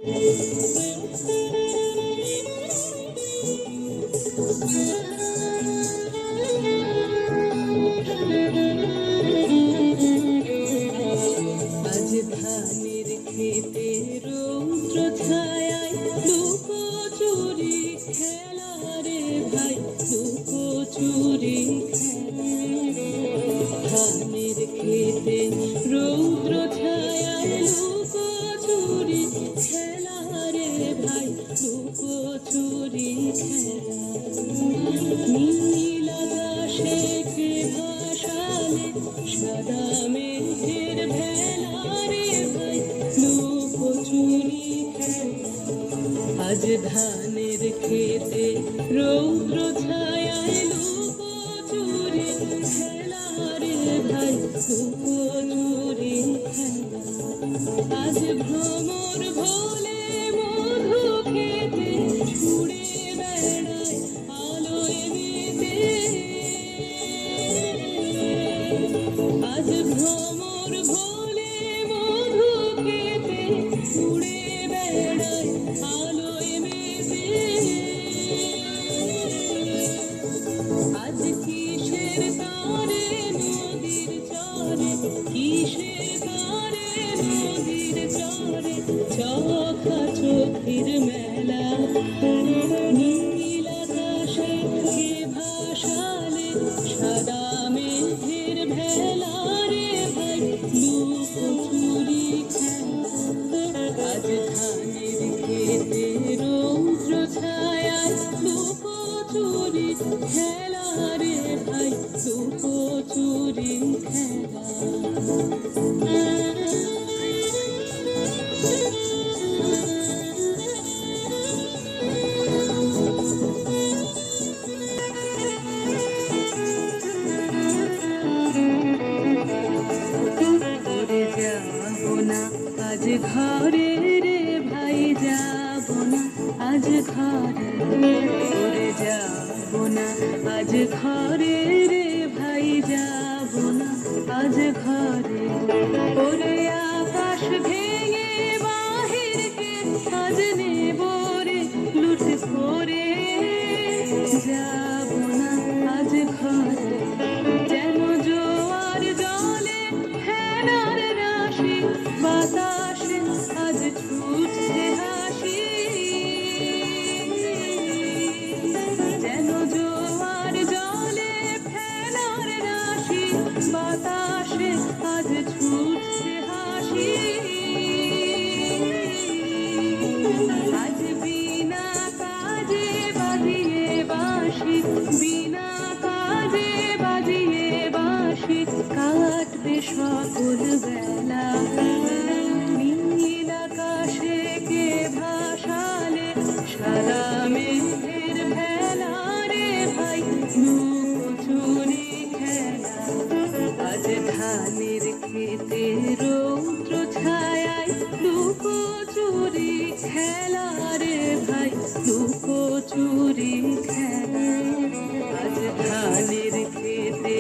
আজ ধানের খেতে রৌদ্র ছায়ায় লুকোচুরি খেলা রে ভাই, লুকোচুরি ধানের খেতে রৌদ্র ছায়ায় লুকোচুরি খেলা রে ভাই, লুকোচুরি খেলা। নীল আকাশে কে ভাসালে সাদা মেঘের ভেলা রে ভাই, লুকোচুরি খেলা। আজ ধানের খেতে রৌদ্র ছায়ায় লুকোচুরি খেলা রে ভাই, লুকোচুরি খেলা। আজ ভ্রমর ভোলে মধু খেতে ছুড়ে বেড়ায় আলোয় মেতে। আজ ভ্রমর ভোলে মধু খেতে ছুড়ে বেড়ায় আলোয় মেতে। আজ কিসের তারে নদীর চরে, কিসের তারে নদীর চরে চোখা চোখের মেলা। নীল আকাশে কে ভাসালে সাদা মেঘের ভেলা রে ভাই, লুকোচুরি খেলা। আজ ধানের খেতে রৌদ্র ছায়ায় লুকোচুরি খেলা রে ভাই, লুকোচুরি খেলা। ওরে যাবো না আজ ঘরে রে ভাই, যাবো না আজ ঘরে। ওরে যাবো না আজ ঘরে রে ভাই, যাবো না আজ ঘরে। ওরে আকাশ ভেঙে বাহিরকে আজ নেব রে লুট করে। যাবো না আজ ঘরে। যেন জোয়ার জলে ফেনার রাশি বাতাসে আজ ছুটছে হাসি। যেন জোয়ার জলে ফেনার রাশি বাতাসে আজ ছুটছে হাসি। আজ বিনা কাজে বাজিয়ে বাঁশি, বিনা কাজে বাজিয়ে বাঁশি কাটবে সকল বেলা। নীল আকাশে কে ভাসালে সাদা মেঘের ভেলা রে ভাই, লুকোচুরি খেলা। আজ ধানের খেতে রৌদ্র ছায়ায় লুকোচুরি খেলা রে ভাই, লুকোচুরি খেলা। আজ ধানের খেতে